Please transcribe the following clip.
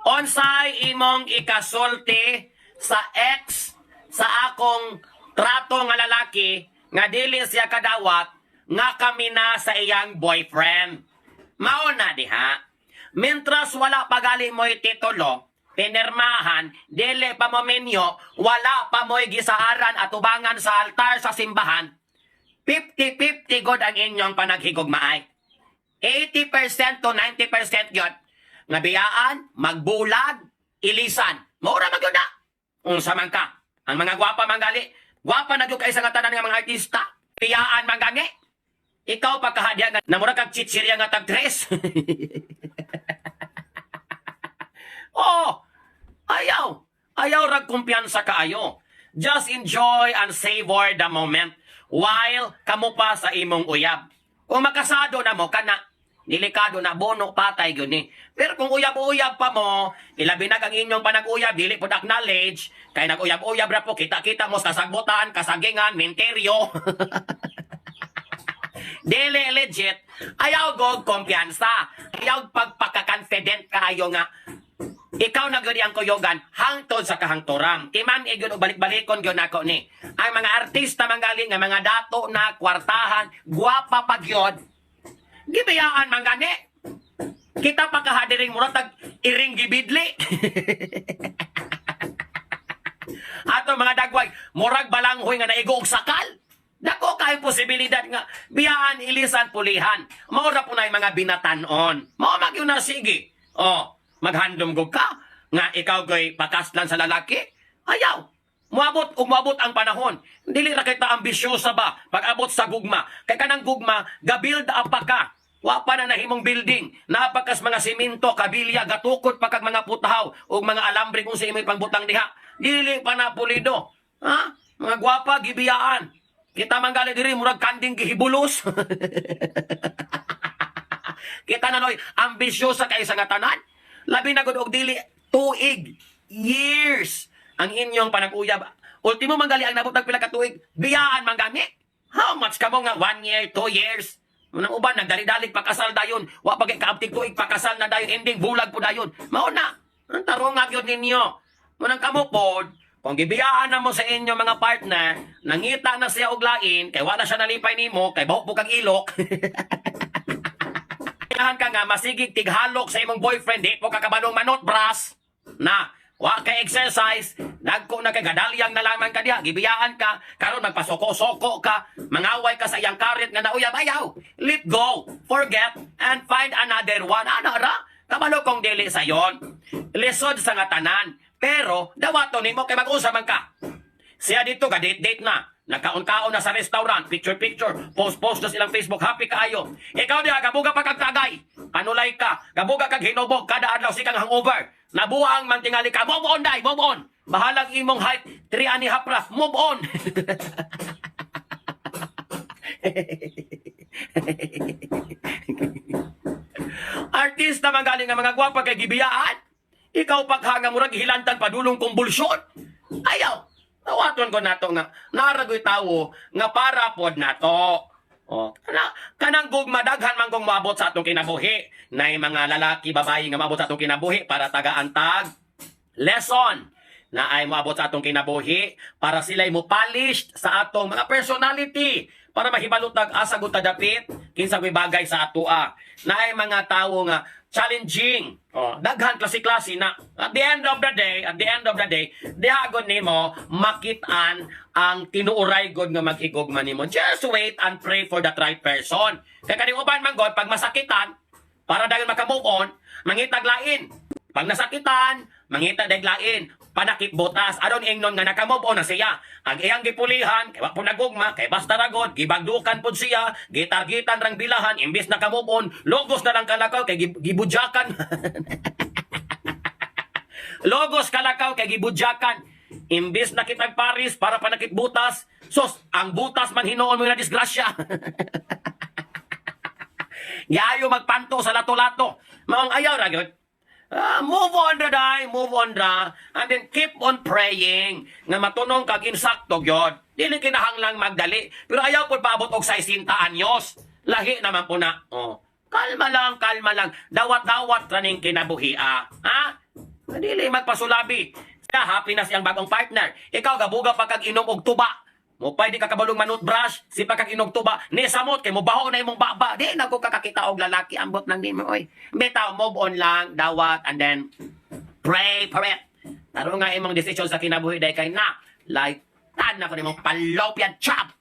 Onsay imong ikasulti sa ex sa akong trato nga lalaki nga dili siya kadawat nga kami na sa iyang boyfriend. Mao na diha. Mientras wala pagali mo'y titulo, pinirmahan, dili pa mo menyo, wala pa mo'y gisaaran at ubangan sa altar sa simbahan, 50-50 god ang inyong panaghigugmaay. 80% to 90% yun. Nga biyaan, magbulag, ilisan. Maura mag yun na. Unsa man ka. Ang mga gwapa manggali. Gwapa na yun kayo sa nga tanan ng mga artista. Biyaan manggangi. Ikaw pagkahadya nga. Namura kag chichirya nga tag-dress. Oh, ayaw. Ayaw rag kumpiyansa kaayo. Just enjoy and savor the moment while kamo pa sa imong uyab. Kung makasado na mo, kana, delikado na, bono, patay, yun eh. Pero kung uyab-uyab pa mo, ilabi na kang inyong panag-uyab, dili po acknowledge, kaya nag-uyab-uyab na po, kita-kita mo sa sagbutan, kasagingan, menteryo. Dili legit, ayaw gog kumpiyansa, ayaw pagpaka-confident kayo nga, ikaw na gudi ang kuyogan, hangtod sa kahangturang. Timan igyon o balik-balikon yun ako ni. Ang mga artista manggaling, nga mga dato na kwartahan, guwapa pagyod. Gibiyaan manggani. Kita pa kahadiring muratag iring gibidli. Ato mga dagway, murag balanghoy nga naigog sakal. Dako kay posibilidad nga biyaan ilisan pulihan. Maura po na yung mga binatanon. Mao magyun na sige. Oh, maghandom gog ka nga ikaw goy pakaslan sa lalaki. Ayaw. Umabot ang panahon. Dili ra kita ambisyosa ba pag abot sa gugma. Kay kanang gugma, ga-build up pa ka. Wa pa na nahimong building. Napakas mga simento, kabilya, gatukot pa kag mga putahaw o mga alambre kung sa imoy pangbutang diha. Dili pa na pulido. Ha? Mga gwapa, gibiyaan. Kita manggali diri murag kanding gihibulos. Kita na noy ambisyosa kay sa nga tanan. Labi na gud og dili tuig, years ang inyong panag-uyab. Ultimo manggali ang nabutag pila ka tuig, biyaan manggani. How much kamo nga 1 year, 2 years? Unang uban nagdali-dalig pakasal dayon, wa pa kay kaabtig tuig pakasal na dayon, ending bulag po dayon. Mao na. Ang tarong nga gyud ninyo. Munang kamo pod, kung gibiyaan na mo sa inyo mga partner, nangita na siya og lain, kay wala siya nalipay nimo, kay baho po kag ilok. Kailangan ka nga masigig tighalok sa imong boyfriend, di po kakabanong manot, bras. Na, wa kay exercise, nagko na kay gadalyang na lamang ka diha, gibiyaan ka, karon magpasoko-soko ka, mangaway ka sa iyang karit nga nauyab, ayaw. Let go, forget, and find another one. Ano ra? Kabalo kong dili sa yon. Lisod sa nga tanan. Pero, dawato nimo kay mag-usa man ka. Siya dito ka, date-date na. Nagkaon-kaon na sa restaurant, picture-picture, post-post na silang Facebook, happy kaayo. Ikaw diha, gabuga pa kag tagay. Panulay ka, gabuga kag hinubog, kada adlaw sikang hangover. Nabuang mantingali ka, move on day, move on. Bahalang imong height, 3 ani hapras, move on. Artista man galing nga mga gwapa kay gibiyaan. Ikaw paghanga murag hilantang padulong kumbulsyon. Ayaw. Tawaton ko nato nga naragoy tawo nga para pod nato. Oh, kanang gugma daghan man kong maabot sa atong kinabuhi. Nay mga lalaki babayi nga maabot sa atong kinabuhi para tagaantag lesson na ay maabot sa atong kinabuhi para sila'y mo polished sa atong mga personality para mahibalutag asa gud tadapit kinsa may bagay sa atoa. Na ay mga tawo nga challenging. Oh, daghan klase-klase na at the end of the day, dihagon nimo makitaan ang tinuuray god nga mag-igugma nimo. Just wait and pray for that right person. Kay kaning uban man god pag masakitan, para dayon maka-move on, mangitag lain. Pag nasakitan, mangita daglain, panakip botas. Aron ingnon nga naka-move on na siya. Ang iyang gipulihan, kay wa po nagugma, kay basta ragod, gibagdukan pod siya, gitargitan rang bilahan, imbis naka-move on, logos na lang kalakaw, kay gibudyakan. Logos kalakaw, kay gibudyakan. Imbis nakitag Paris para panakip butas, sos, ang butas man hinuon mo na disgrasya. Yayo magpanto sa lato-lato. Maong ayaw ragod. Move on ra day, move on ra. And then keep on praying nga matunong kag insakto gyud. Dili kinahanglang magdali, pero ayaw pud paabot og 60 anyos. Lahi naman po na. Oh. Kalma lang, kalma lang. Dawat-dawat ra ning kinabuhi. Ha? Dili magpasulabi. Siya happy na siyang bagong partner. Ikaw gabuga pa kag inom og tuba. Mo pwede ka kabalong manut brush, si pa kag inog tuba, ni samot kay mo baho na imong baba. Di na ko kakakita og lalaki ambot lang nimo oy. Bitaw move on lang, dawat and then pray for it. Taro nga imong desisyon sa kinabuhi day kay na like tan na ko nimong palopyan chop.